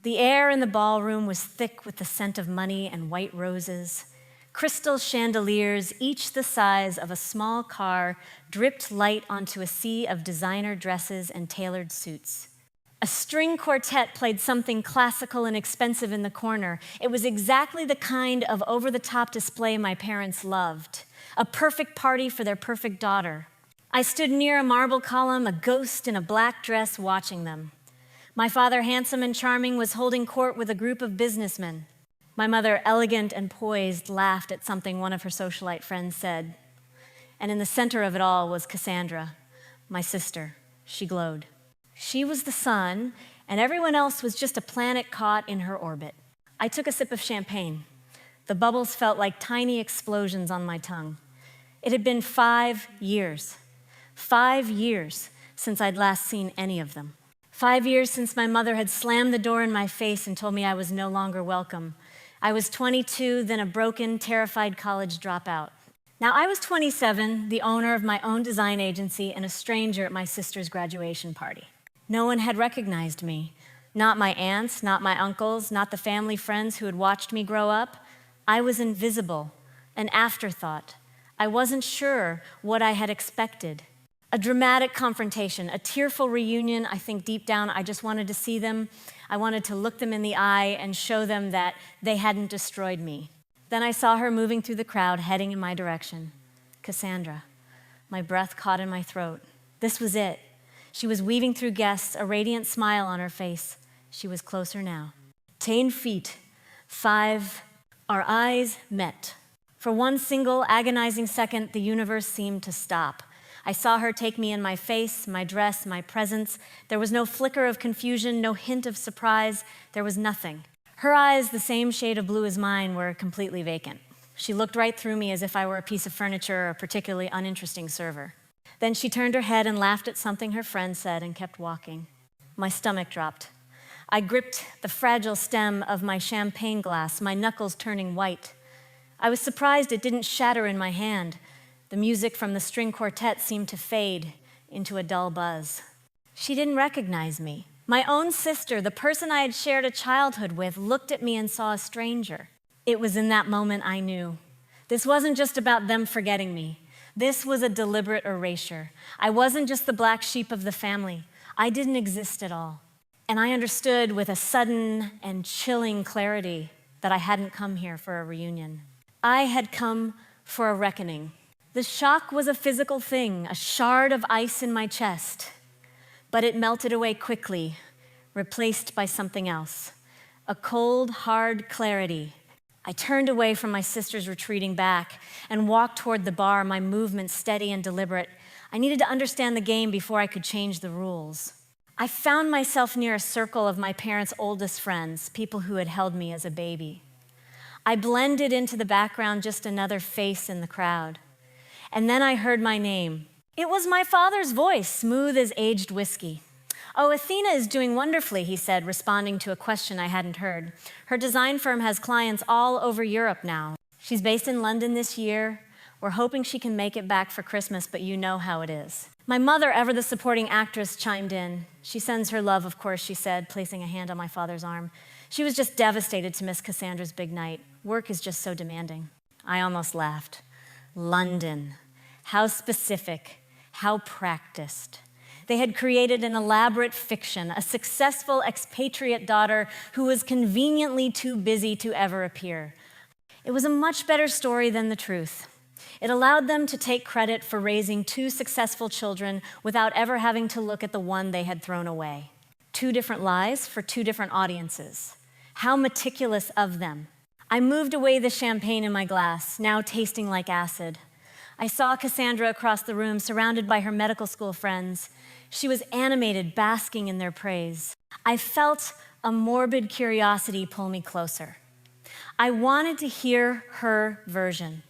The air in the ballroom was thick with the scent of money and white roses. Crystal chandeliers, each the size of a small car, dripped light onto a sea of designer dresses and tailored suits. A string quartet played something classical and expensive in the corner. It was exactly the kind of over-the-top display my parents loved. A perfect party for their perfect daughter. I stood near a marble column, a ghost in a black dress, watching them. My father, handsome and charming, was holding court with a group of businessmen. My mother, elegant and poised, laughed at something one of her socialite friends said. And in the center of it all was Cassandra, my sister. She glowed. She was the sun, and everyone else was just a planet caught in her orbit. I took a sip of champagne. The bubbles felt like tiny explosions on my tongue. It had been 5 years. 5 years since I'd last seen any of them. 5 years since my mother had slammed the door in my face and told me I was no longer welcome. I was 22, then a broken, terrified college dropout. Now, I was 27, the owner of my own design agency, and a stranger at my sister's graduation party. No one had recognized me. Not my aunts, not my uncles, not the family friends who had watched me grow up. I was invisible, an afterthought. I wasn't sure what I had expected. A dramatic confrontation, a tearful reunion. I think deep down I just wanted to see them. I wanted to look them in the eye and show them that they hadn't destroyed me. Then I saw her moving through the crowd, heading in my direction. Cassandra. My breath caught in my throat. This was it. She was weaving through guests, a radiant smile on her face. She was closer now. 10 feet, 5. Our eyes met. For one single agonizing second, the universe seemed to stop. I saw her take me in my face, my dress, my presence. There was no flicker of confusion, no hint of surprise. There was nothing. Her eyes, the same shade of blue as mine, were completely vacant. She looked right through me as if I were a piece of furniture or a particularly uninteresting server. Then she turned her head and laughed at something her friend said and kept walking. My stomach dropped. I gripped the fragile stem of my champagne glass, my knuckles turning white. I was surprised it didn't shatter in my hand. The music from the string quartet seemed to fade into a dull buzz. She didn't recognize me. My own sister, the person I had shared a childhood with, looked at me and saw a stranger. It was in that moment I knew. This wasn't just about them forgetting me. This was a deliberate erasure. I wasn't just the black sheep of the family. I didn't exist at all. And I understood with a sudden and chilling clarity that I hadn't come here for a reunion. I had come for a reckoning. The shock was a physical thing, a shard of ice in my chest. But it melted away quickly, replaced by something else. A cold, hard clarity. I turned away from my sister's retreating back and walked toward the bar, my movement steady and deliberate. I needed to understand the game before I could change the rules. I found myself near a circle of my parents' oldest friends, people who had held me as a baby. I blended into the background, just another face in the crowd. And then I heard my name. It was my father's voice, smooth as aged whiskey. "Oh, Athena is doing wonderfully," he said, responding to a question I hadn't heard. "Her design firm has clients all over Europe now. She's based in London this year. We're hoping she can make it back for Christmas, but you know how it is." My mother, ever the supporting actress, chimed in. "She sends her love, of course," she said, placing a hand on my father's arm. She was just devastated to miss Cassandra's big night. Work is just so demanding. I almost laughed. London. How specific, how practiced. They had created an elaborate fiction, a successful expatriate daughter who was conveniently too busy to ever appear. It was a much better story than the truth. It allowed them to take credit for raising 2 successful children without ever having to look at the one they had thrown away. 2 different lies for 2 different audiences. How meticulous of them. I moved away the champagne in my glass, now tasting like acid. I saw Cassandra across the room, surrounded by her medical school friends. She was animated, basking in their praise. I felt a morbid curiosity pull me closer. I wanted to hear her version.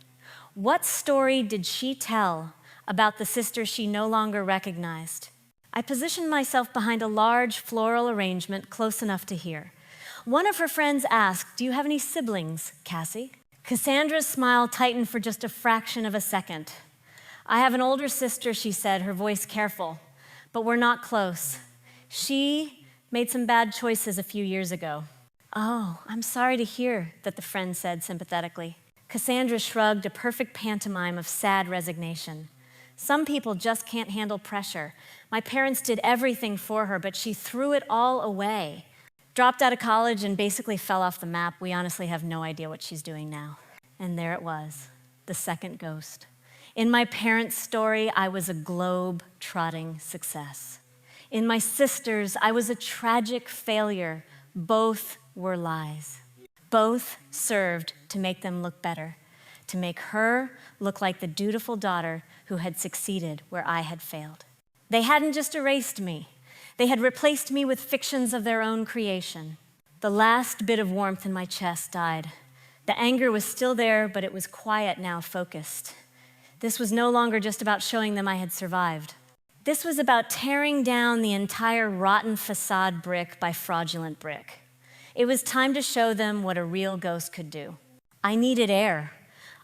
What story did she tell about the sister she no longer recognized? I positioned myself behind a large floral arrangement close enough to hear. One of her friends asked, "Do you have any siblings, Cassie?" Cassandra's smile tightened for just a fraction of a second. "I have an older sister," she said, her voice careful, "but we're not close. She Made some bad choices a few years ago. Oh, I'm sorry to hear, that the friend said sympathetically. Cassandra shrugged, a perfect pantomime of sad resignation. Some people just can't handle pressure. My parents did everything for her, but she threw it all away. Dropped out of college and basically fell off the map. We honestly have no idea what she's doing now. And there it was, the second ghost. In my parents' story, I was a globe-trotting success. In my sister's, I was a tragic failure. Both were lies. Both served to make them look better, to make her look like the dutiful daughter who had succeeded where I had failed. They hadn't just erased me. They had replaced me with fictions of their own creation. The last bit of warmth in my chest died. The anger was still there, but it was quiet now, focused. This was no longer just about showing them I had survived. This was about tearing down the entire rotten facade brick by fraudulent brick. It was time to show them what a real ghost could do. I needed air.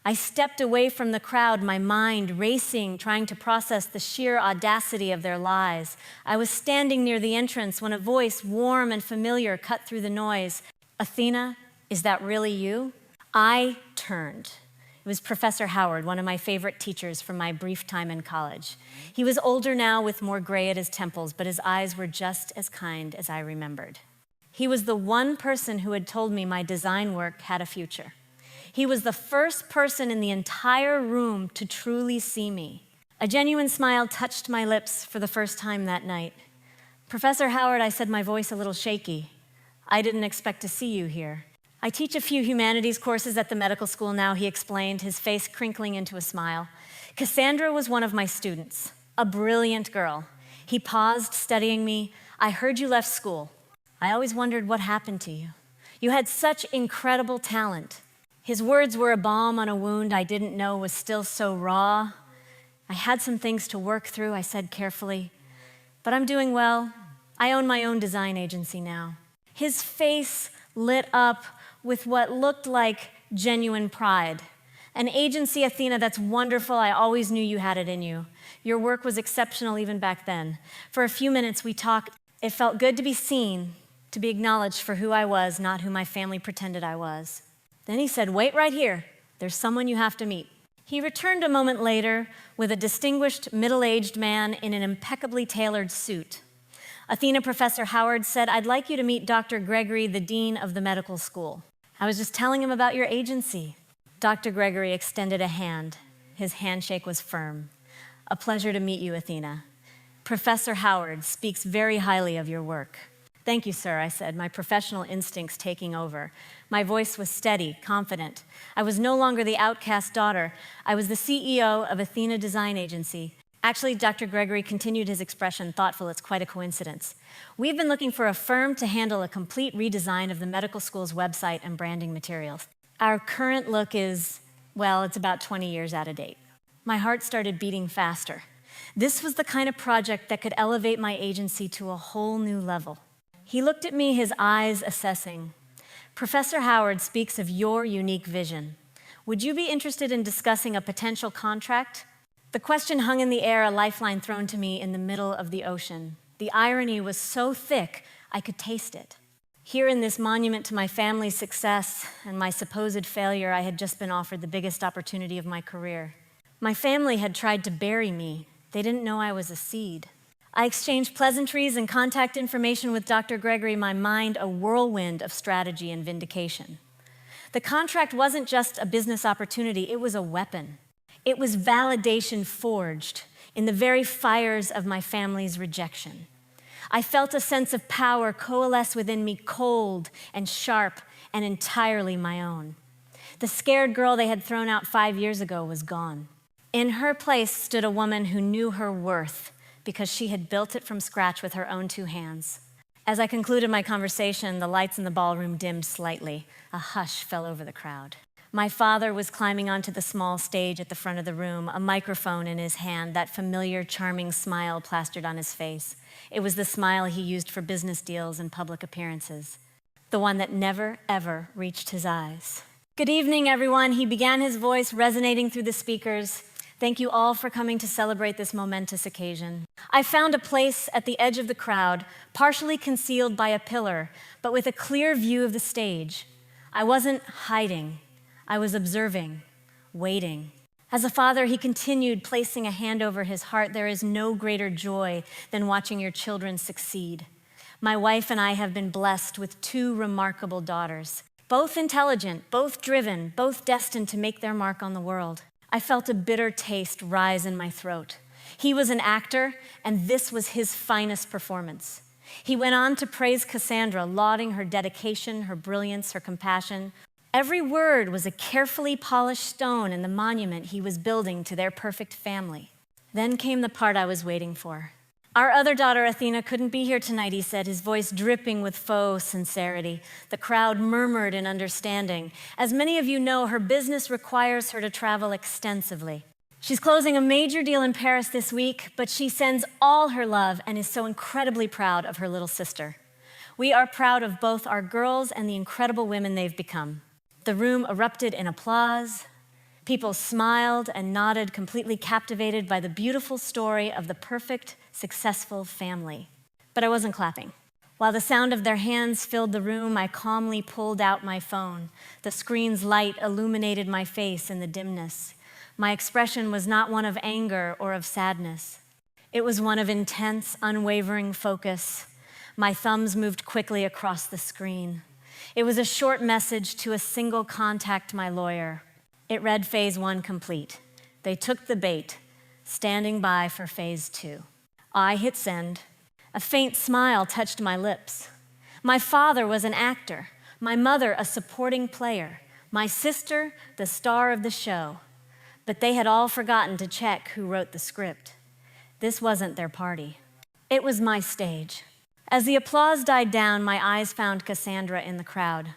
I stepped away from the crowd, my mind racing, trying to process the sheer audacity of their lies. I was standing near the entrance when a voice, warm and familiar, cut through the noise. "Athena, is that really you?" I turned. It was Professor Howard, one of my favorite teachers from my brief time in college. He was older now with more gray at his temples, but his eyes were just as kind as I remembered. He was the one person who had told me my design work had a future. He was the first person in the entire room to truly see me. A genuine smile touched my lips for the first time that night. "Professor Howard," I said, my voice a little shaky, "I didn't expect to see you here." "I teach a few humanities courses at the medical school now," he explained, his face crinkling into a smile. "Cassandra was one of my students, a brilliant girl." He paused, studying me. "I heard you left school. I always wondered what happened to you. You had such incredible talent." His words were a balm on a wound I didn't know was still so raw. "I had some things to work through," I said carefully. "But I'm doing well. I own my own design agency now." His face lit up with what looked like genuine pride. "An agency, Athena, that's wonderful. I always knew you had it in you. Your work was exceptional even back then." For a few minutes we talked. It felt good to be seen, to be acknowledged for who I was, not who my family pretended I was. Then he said, "Wait right here. There's someone you have to meet." He returned a moment later with a distinguished middle-aged man in an impeccably tailored suit. "Athena, Professor Howard said, I'd like you to meet Dr. Gregory, the dean of the medical school." I was just telling him about your agency. Dr. Gregory extended a hand. His handshake was firm. "A pleasure to meet you, Athena. Professor Howard speaks very highly of your work." "Thank you, sir," I said, my professional instincts taking over. My voice was steady, confident. I was no longer the outcast daughter. I was the CEO of Athena Design Agency. Actually, Dr. Gregory continued his expression, thoughtful. "It's quite a coincidence. We've been looking for a firm to handle a complete redesign of the medical school's website and branding materials. Our current look is, well, it's about 20 years out of date." My heart started beating faster. This was the kind of project that could elevate my agency to a whole new level. He looked at me, his eyes assessing. "Professor Howard speaks of your unique vision. Would you be interested in discussing a potential contract?" The question hung in the air, a lifeline thrown to me in the middle of the ocean. The irony was so thick, I could taste it. Here in this monument to my family's success and my supposed failure, I had just been offered the biggest opportunity of my career. My family had tried to bury me. They didn't know I was a seed. I exchanged pleasantries and contact information with Dr. Gregory, my mind a whirlwind of strategy and vindication. The contract wasn't just a business opportunity, it was a weapon. It was validation forged in the very fires of my family's rejection. I felt a sense of power coalesce within me, cold and sharp and entirely my own. The scared girl they had thrown out 5 years ago was gone. In her place stood a woman who knew her worth because she had built it from scratch with her own 2 hands. As I concluded my conversation, the lights in the ballroom dimmed slightly. A hush fell over the crowd. My father was climbing onto the small stage at the front of the room, a microphone in his hand, that familiar, charming smile plastered on his face. It was the smile he used for business deals and public appearances, the one that never, ever reached his eyes. "Good evening, everyone," he began, his voice resonating through the speakers. Thank you all for coming to celebrate this momentous occasion. I found a place at the edge of the crowd, partially concealed by a pillar, but with a clear view of the stage. I wasn't hiding. I was observing, waiting. As a father, he continued, placing a hand over his heart. There is no greater joy than watching your children succeed. My wife and I have been blessed with 2 remarkable daughters, both intelligent, both driven, both destined to make their mark on the world. I felt a bitter taste rise in my throat. He was an actor, and this was his finest performance. He went on to praise Cassandra, lauding her dedication, her brilliance, her compassion. Every word was a carefully polished stone in the monument he was building to their perfect family. Then came the part I was waiting for. Our other daughter, Athena, couldn't be here tonight, he said, his voice dripping with faux sincerity. The crowd murmured in understanding. As many of you know, her business requires her to travel extensively. She's closing a major deal in Paris this week, but she sends all her love and is so incredibly proud of her little sister. We are proud of both our girls and the incredible women they've become. The room erupted in applause. People smiled and nodded, completely captivated by the beautiful story of the perfect, successful family. But I wasn't clapping. While the sound of their hands filled the room, I calmly pulled out my phone. The screen's light illuminated my face in the dimness. My expression was not one of anger or of sadness. It was one of intense, unwavering focus. My thumbs moved quickly across the screen. It was a short message to a single contact, my lawyer. It read, Phase 1 complete. They took the bait, standing by for Phase 2. I hit send. A faint smile touched my lips. My father was an actor, my mother a supporting player, my sister the star of the show. But they had all forgotten to check who wrote the script. This wasn't their party. It was my stage. As the applause died down, my eyes found Cassandra in the crowd.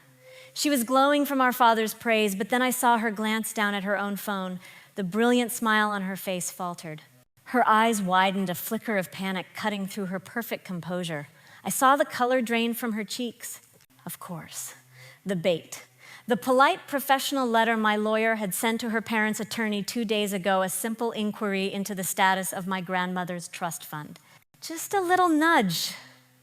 She was glowing from our father's praise, but then I saw her glance down at her own phone. The brilliant smile on her face faltered. Her eyes widened, a flicker of panic cutting through her perfect composure. I saw the color drain from her cheeks. Of course, the bait. The polite professional letter my lawyer had sent to her parents' attorney 2 days ago, a simple inquiry into the status of my grandmother's trust fund. Just a little nudge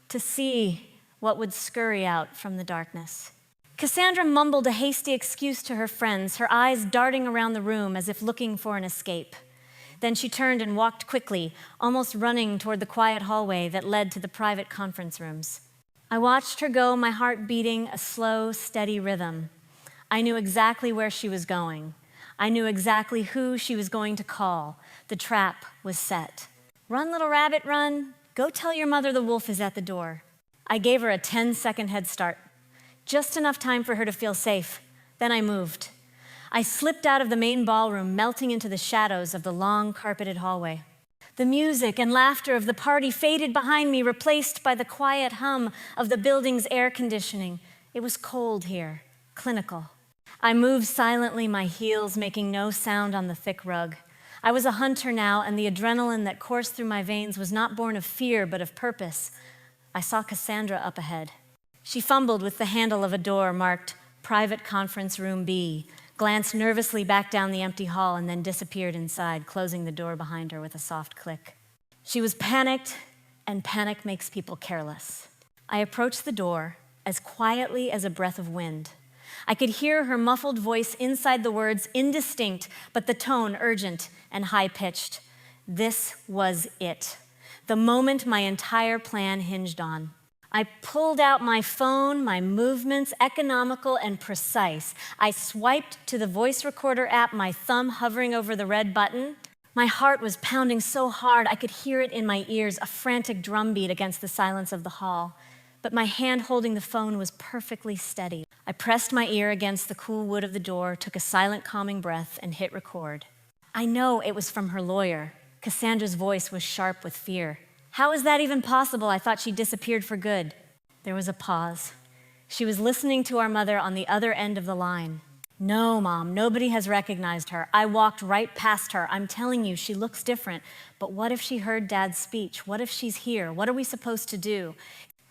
to see what would scurry out from the darkness. Cassandra mumbled a hasty excuse to her friends, her eyes darting around the room as if looking for an escape. Then she turned and walked quickly, almost running toward the quiet hallway that led to the private conference rooms. I watched her go, my heart beating a slow, steady rhythm. I knew exactly where she was going. I knew exactly who she was going to call. The trap was set. Run, little rabbit, run. Go tell your mother the wolf is at the door. I gave her a 10-second head start. Just enough time for her to feel safe. Then I moved. I slipped out of the main ballroom, melting into the shadows of the long, carpeted hallway. The music and laughter of the party faded behind me, replaced by the quiet hum of the building's air conditioning. It was cold here, clinical. I moved silently, my heels making no sound on the thick rug. I was a hunter now, and the adrenaline that coursed through my veins was not born of fear, but of purpose. I saw Cassandra up ahead. She fumbled with the handle of a door marked Private Conference Room B, glanced nervously back down the empty hall, and then disappeared inside, closing the door behind her with a soft click. She was panicked, and panic makes people careless. I approached the door as quietly as a breath of wind. I could hear her muffled voice inside the words, indistinct, but the tone urgent and high-pitched. This was it, the moment my entire plan hinged on. I pulled out my phone, my movements, economical and precise. I swiped to the voice recorder app, my thumb hovering over the red button. My heart was pounding so hard I could hear it in my ears, a frantic drumbeat against the silence of the hall. But my hand holding the phone was perfectly steady. I pressed my ear against the cool wood of the door, took a silent, calming breath, and hit record. I know it was from her lawyer. Cassandra's voice was sharp with fear. How is that even possible? I thought she disappeared for good. There was a pause. She was listening to our mother on the other end of the line. No, Mom, nobody has recognized her. I walked right past her. I'm telling you, she looks different. But what if she heard Dad's speech? What if she's here? What are we supposed to do?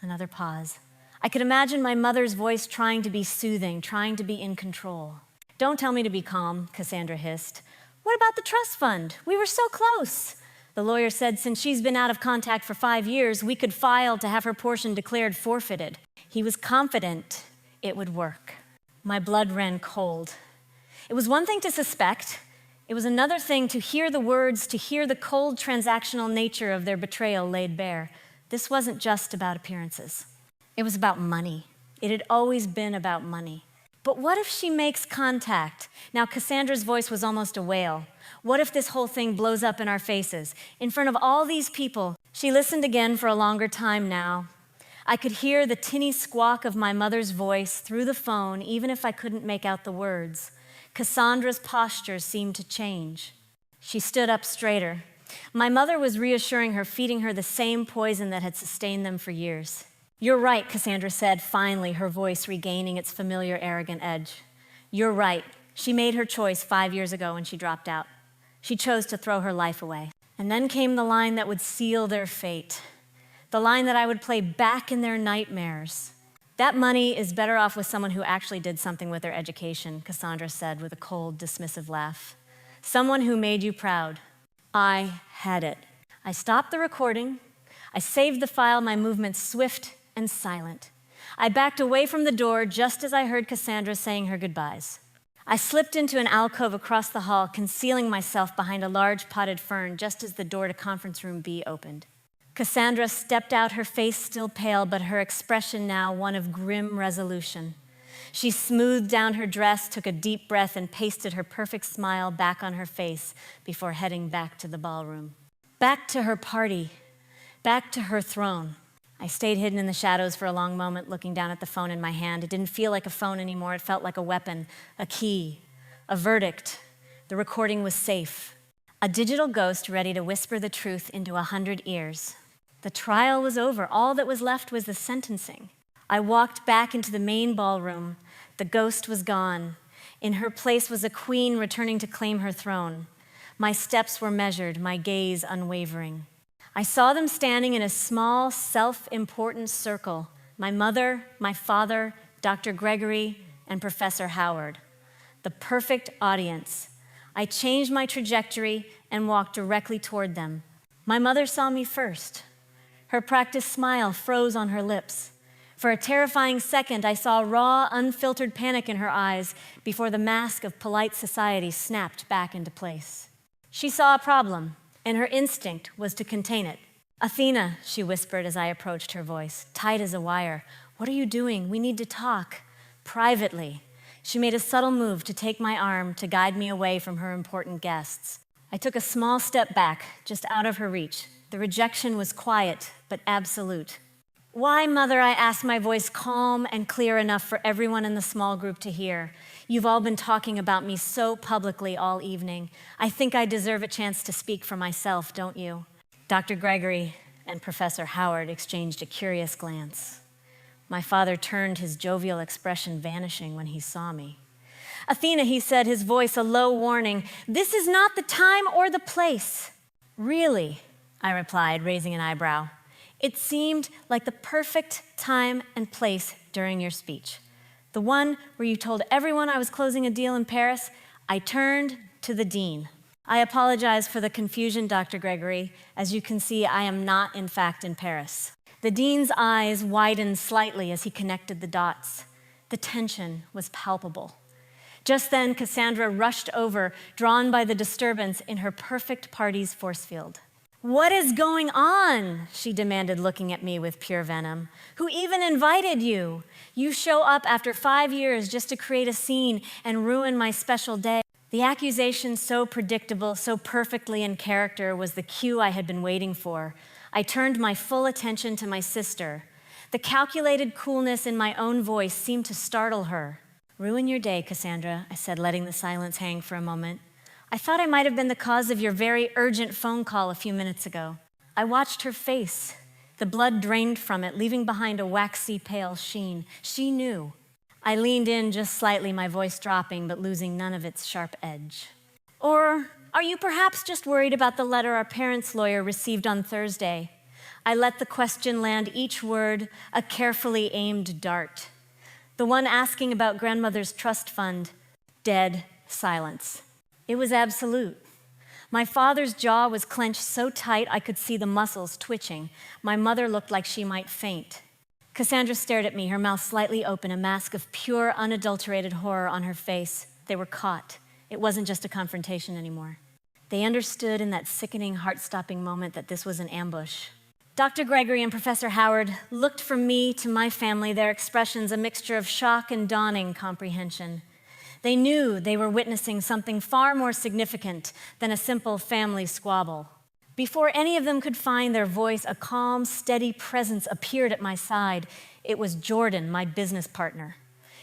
Another pause. I could imagine my mother's voice trying to be soothing, trying to be in control. Don't tell me to be calm, Cassandra hissed. What about the trust fund? We were so close. The lawyer said since she's been out of contact for 5 years, we could file to have her portion declared forfeited. He was confident it would work. My blood ran cold. It was one thing to suspect. It was another thing to hear the words, to hear the cold transactional nature of their betrayal laid bare. This wasn't just about appearances. It was about money. It had always been about money. But what if she makes contact? Now, Cassandra's voice was almost a wail. What if this whole thing blows up in our faces? In front of all these people, she listened again for a longer time now. I could hear the tinny squawk of my mother's voice through the phone, even if I couldn't make out the words. Cassandra's posture seemed to change. She stood up straighter. My mother was reassuring her, feeding her the same poison that had sustained them for years. You're right, Cassandra said, finally, her voice regaining its familiar arrogant edge. You're right. She made her choice 5 years ago when she dropped out. She chose to throw her life away. And then came the line that would seal their fate, the line that I would play back in their nightmares. That money is better off with someone who actually did something with their education, Cassandra said with a cold, dismissive laugh. Someone who made you proud. I had it. I stopped the recording. I saved the file, my movements swift and silent. I backed away from the door just as I heard Cassandra saying her goodbyes. I slipped into an alcove across the hall, concealing myself behind a large potted fern just as the door to conference room B opened. Cassandra stepped out, her face still pale, but her expression now one of grim resolution. She smoothed down her dress, took a deep breath, and pasted her perfect smile back on her face before heading back to the ballroom. Back to her party, back to her throne. I stayed hidden in the shadows for a long moment, looking down at the phone in my hand. It didn't feel like a phone anymore. It felt like a weapon, a key, a verdict. The recording was safe. A digital ghost ready to whisper the truth into 100 ears. The trial was over. All that was left was the sentencing. I walked back into the main ballroom. The ghost was gone. In her place was a queen returning to claim her throne. My steps were measured, my gaze unwavering. I saw them standing in a small, self-important circle. My mother, my father, Dr. Gregory, and Professor Howard. The perfect audience. I changed my trajectory and walked directly toward them. My mother saw me first. Her practiced smile froze on her lips. For a terrifying second, I saw raw, unfiltered panic in her eyes before the mask of polite society snapped back into place. She saw a problem, and her instinct was to contain it. Athena, she whispered as I approached her voice, tight as a wire. What are you doing? We need to talk. Privately. She made a subtle move to take my arm to guide me away from her important guests. I took a small step back, just out of her reach. The rejection was quiet, but absolute. Why, Mother, I asked, my voice calm and clear enough for everyone in the small group to hear. You've all been talking about me so publicly all evening. I think I deserve a chance to speak for myself, don't you? Dr. Gregory and Professor Howard exchanged a curious glance. My father turned, his jovial expression vanishing when he saw me. Athena, he said, his voice a low warning, this is not the time or the place. Really? I replied, raising an eyebrow. It seemed like the perfect time and place during your speech. The one where you told everyone I was closing a deal in Paris. I turned to the dean. I apologize for the confusion, Dr. Gregory. As you can see, I am not, in fact, in Paris. The dean's eyes widened slightly as he connected the dots. The tension was palpable. Just then, Cassandra rushed over, drawn by the disturbance in her perfect party's force field. What is going on? She demanded, looking at me with pure venom. Who even invited you? You show up after 5 years just to create a scene and ruin my special day. The accusation, so predictable, so perfectly in character, was the cue I had been waiting for. I turned my full attention to my sister. The calculated coolness in my own voice seemed to startle her. Ruin your day, Cassandra, I said, letting the silence hang for a moment. I thought I might have been the cause of your very urgent phone call a few minutes ago. I watched her face. The blood drained from it, leaving behind a waxy pale sheen. She knew. I leaned in just slightly, my voice dropping, but losing none of its sharp edge. Or are you perhaps just worried about the letter our parents' lawyer received on Thursday? I let the question land, each word a carefully aimed dart. The one asking about grandmother's trust fund, dead silence. It was absolute. My father's jaw was clenched so tight I could see the muscles twitching. My mother looked like she might faint. Cassandra stared at me, her mouth slightly open, a mask of pure, unadulterated horror on her face. They were caught. It wasn't just a confrontation anymore. They understood in that sickening, heart-stopping moment that this was an ambush. Dr. Gregory and Professor Howard looked from me to my family, their expressions a mixture of shock and dawning comprehension. They knew they were witnessing something far more significant than a simple family squabble. Before any of them could find their voice, a calm, steady presence appeared at my side. It was Jordan, my business partner.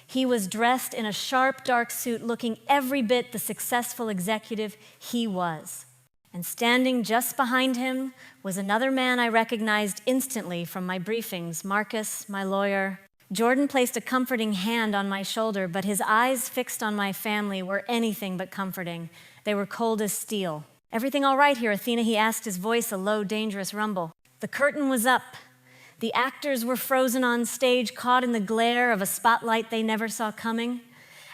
He was dressed in a sharp, dark suit, looking every bit the successful executive he was. And standing just behind him was another man I recognized instantly from my briefings, Marcus, my lawyer. Jordan placed a comforting hand on my shoulder, but his eyes fixed on my family were anything but comforting. They were cold as steel. "Everything all right here, Athena?" he asked, his voice a low, dangerous rumble. The curtain was up. The actors were frozen on stage, caught in the glare of a spotlight they never saw coming.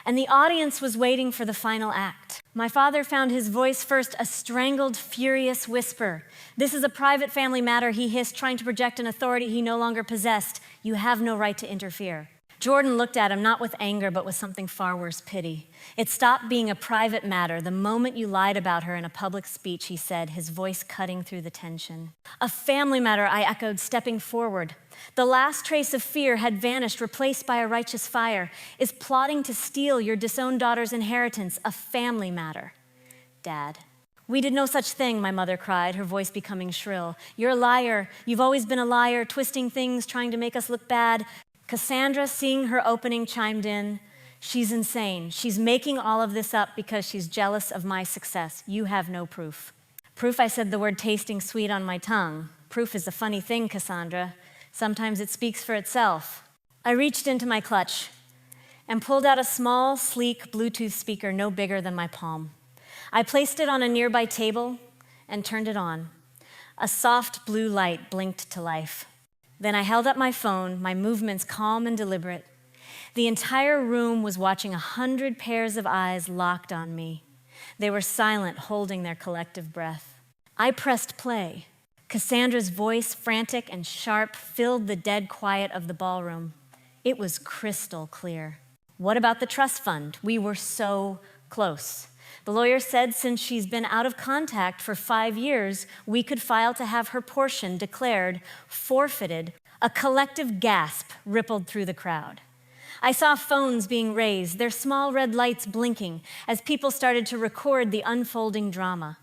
And the audience was waiting for the final act. My father found his voice first a strangled, furious whisper. "This is a private family matter," he hissed, trying to project an authority he no longer possessed. "You have no right to interfere." Jordan looked at him, not with anger, but with something far worse, pity. "It stopped being a private matter the moment you lied about her in a public speech," he said, his voice cutting through the tension. "A family matter," I echoed, stepping forward. The last trace of fear had vanished, replaced by a righteous fire. "Is plotting to steal your disowned daughter's inheritance a family matter?" "Dad." "We did no such thing," my mother cried, her voice becoming shrill. "You're a liar. You've always been a liar, twisting things, trying to make us look bad." Cassandra, seeing her opening, chimed in. "She's insane. She's making all of this up because she's jealous of my success. You have no proof." "Proof?" I said, the word tasting sweet on my tongue. "Proof is a funny thing, Cassandra. Sometimes it speaks for itself." I reached into my clutch and pulled out a small, sleek Bluetooth speaker no bigger than my palm. I placed it on a nearby table and turned it on. A soft blue light blinked to life. Then I held up my phone, my movements calm and deliberate. The entire room was watching 100 pairs of eyes locked on me. They were silent, holding their collective breath. I pressed play. Cassandra's voice, frantic and sharp, filled the dead quiet of the ballroom. It was crystal clear. "What about the trust fund? We were so close. The lawyer said since she's been out of contact for 5 years, we could file to have her portion declared forfeited." A collective gasp rippled through the crowd. I saw phones being raised, their small red lights blinking as people started to record the unfolding drama.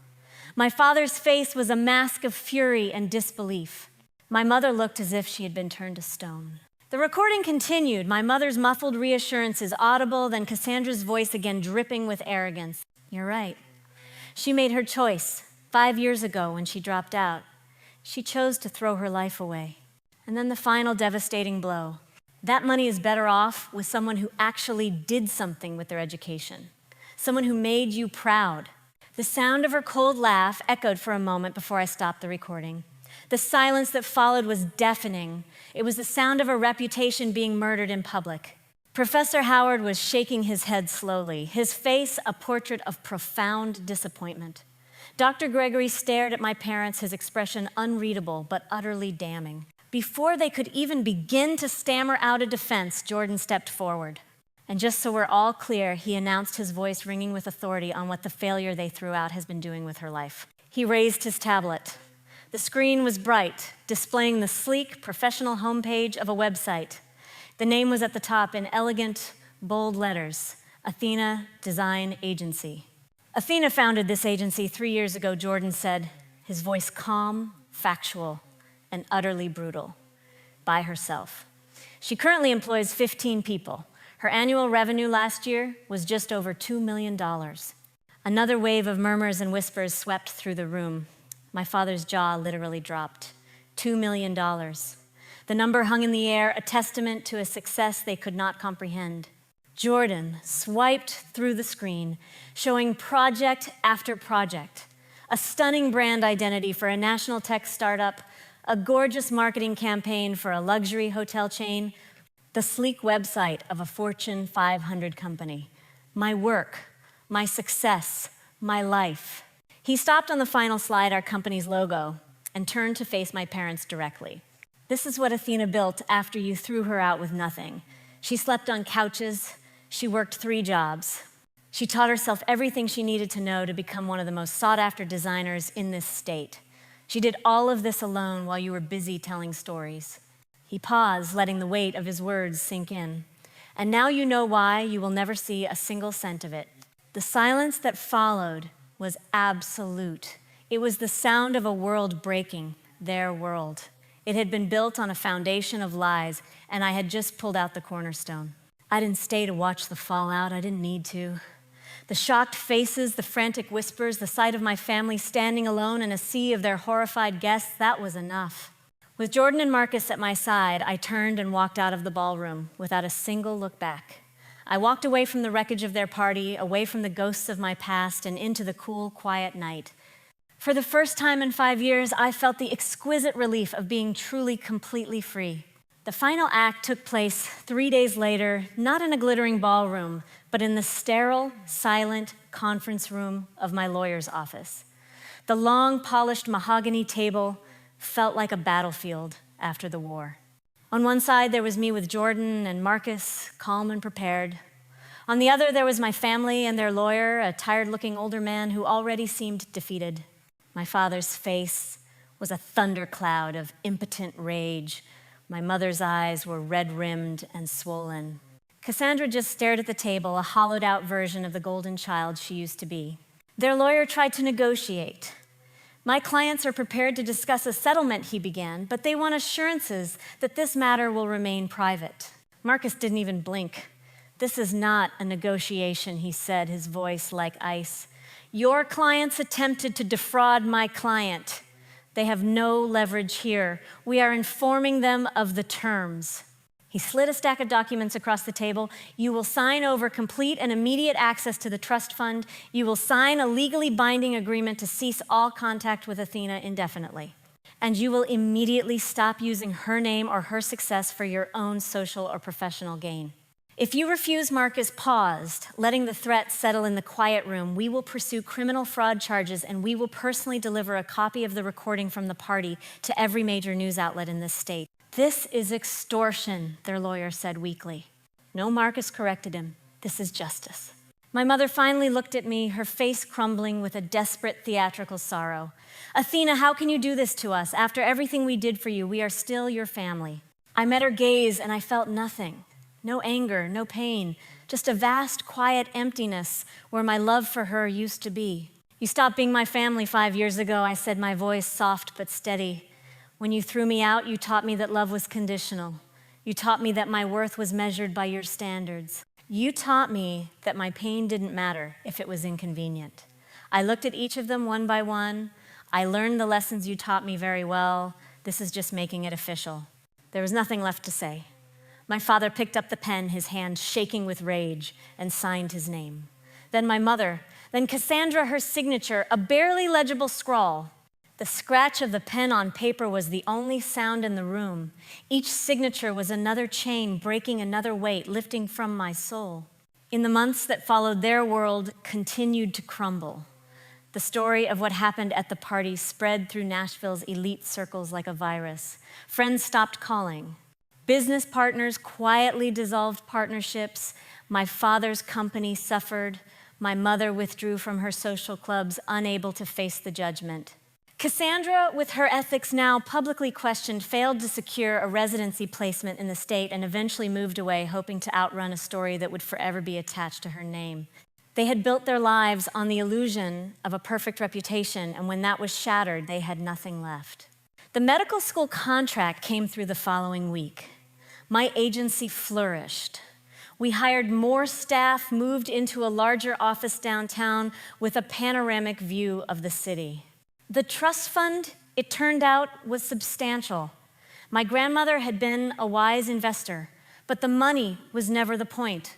My father's face was a mask of fury and disbelief. My mother looked as if she had been turned to stone. The recording continued, my mother's muffled reassurances audible, then Cassandra's voice again dripping with arrogance. "You're right. She made her choice 5 years ago when she dropped out. She chose to throw her life away." And then the final devastating blow. "That money is better off with someone who actually did something with their education, someone who made you proud." The sound of her cold laugh echoed for a moment before I stopped the recording. The silence that followed was deafening. It was the sound of a reputation being murdered in public. Professor Howard was shaking his head slowly, his face a portrait of profound disappointment. Dr. Gregory stared at my parents, his expression unreadable but utterly damning. Before they could even begin to stammer out a defense, Jordan stepped forward. And just so we're all clear, he announced, his voice ringing with authority on what the failure they threw out has been doing with her life. He raised his tablet. The screen was bright, displaying the sleek, professional homepage of a website. The name was at the top in elegant, bold letters, Athena Design Agency. Athena founded this agency 3 years ago, Jordan said, his voice calm, factual, and utterly brutal, by herself. She currently employs 15 people. Her annual revenue last year was just over $2 million. Another wave of murmurs and whispers swept through the room. My father's jaw literally dropped. $2 million. The number hung in the air, a testament to a success they could not comprehend. Jordan swiped through the screen, showing project after project, a stunning brand identity for a national tech startup, a gorgeous marketing campaign for a luxury hotel chain, the sleek website of a Fortune 500 company. My work, my success, my life. He stopped on the final slide, our company's logo, and turned to face my parents directly. This is what Athena built after you threw her out with nothing. She slept on couches. She worked 3 jobs. She taught herself everything she needed to know to become one of the most sought-after designers in this state. She did all of this alone while you were busy telling stories. He paused, letting the weight of his words sink in. And now you know why you will never see a single cent of it. The silence that followed was absolute. It was the sound of a world breaking, their world. It had been built on a foundation of lies, and I had just pulled out the cornerstone. I didn't stay to watch the fallout. I didn't need to. The shocked faces, the frantic whispers, the sight of my family standing alone in a sea of their horrified guests, that was enough. With Jordan and Marcus at my side, I turned and walked out of the ballroom without a single look back. I walked away from the wreckage of their party, away from the ghosts of my past, and into the cool, quiet night. For the first time in 5 years, I felt the exquisite relief of being truly, completely free. The final act took place 3 days later, not in a glittering ballroom, but in the sterile, silent conference room of my lawyer's office. The long, polished mahogany table felt like a battlefield after the war. On one side, there was me with Jordan and Marcus, calm and prepared. On the other, there was my family and their lawyer, a tired-looking older man who already seemed defeated. My father's face was a thundercloud of impotent rage. My mother's eyes were red-rimmed and swollen. Cassandra just stared at the table, a hollowed-out version of the golden child she used to be. Their lawyer tried to negotiate. My clients are prepared to discuss a settlement, he began, but they want assurances that this matter will remain private. Marcus didn't even blink. This is not a negotiation, he said, his voice like ice. Your clients attempted to defraud my client. They have no leverage here. We are informing them of the terms. He slid a stack of documents across the table. You will sign over complete and immediate access to the trust fund. You will sign a legally binding agreement to cease all contact with Athena indefinitely. And you will immediately stop using her name or her success for your own social or professional gain. If you refuse, Marcus paused, letting the threat settle in the quiet room. We will pursue criminal fraud charges, and we will personally deliver a copy of the recording from the party to every major news outlet in this state. This is extortion, their lawyer said weakly. No, Marcus corrected him. This is justice. My mother finally looked at me, her face crumbling with a desperate theatrical sorrow. Athena, how can you do this to us? After everything we did for you, we are still your family. I met her gaze, and I felt nothing. No anger, no pain, just a vast, quiet emptiness where my love for her used to be. You stopped being my family 5 years ago, I said, my voice soft but steady. When you threw me out, you taught me that love was conditional. You taught me that my worth was measured by your standards. You taught me that my pain didn't matter if it was inconvenient. I looked at each of them one by one. I learned the lessons you taught me very well. This is just making it official. There was nothing left to say. My father picked up the pen, his hand shaking with rage, and signed his name. Then my mother, then Cassandra, her signature, a barely legible scrawl. The scratch of the pen on paper was the only sound in the room. Each signature was another chain breaking another weight, lifting from my soul. In the months that followed, their world continued to crumble. The story of what happened at the party spread through Nashville's elite circles like a virus. Friends stopped calling. Business partners quietly dissolved partnerships. My father's company suffered. My mother withdrew from her social clubs, unable to face the judgment. Cassandra, with her ethics now publicly questioned, failed to secure a residency placement in the state and eventually moved away, hoping to outrun a story that would forever be attached to her name. They had built their lives on the illusion of a perfect reputation, and when that was shattered, they had nothing left. The medical school contract came through the following week. My agency flourished. We hired more staff, moved into a larger office downtown with a panoramic view of the city. The trust fund, it turned out, was substantial. My grandmother had been a wise investor, but the money was never the point.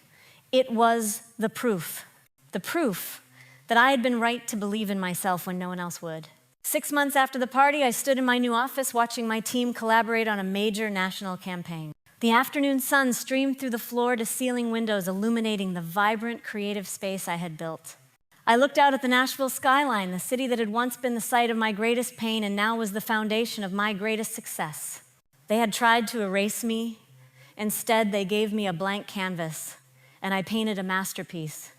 It was the proof that I had been right to believe in myself when no one else would. 6 months after the party, I stood in my new office watching my team collaborate on a major national campaign. The afternoon sun streamed through the floor-to-ceiling windows, illuminating the vibrant, creative space I had built. I looked out at the Nashville skyline, the city that had once been the site of my greatest pain and now was the foundation of my greatest success. They had tried to erase me. Instead, they gave me a blank canvas, and I painted a masterpiece.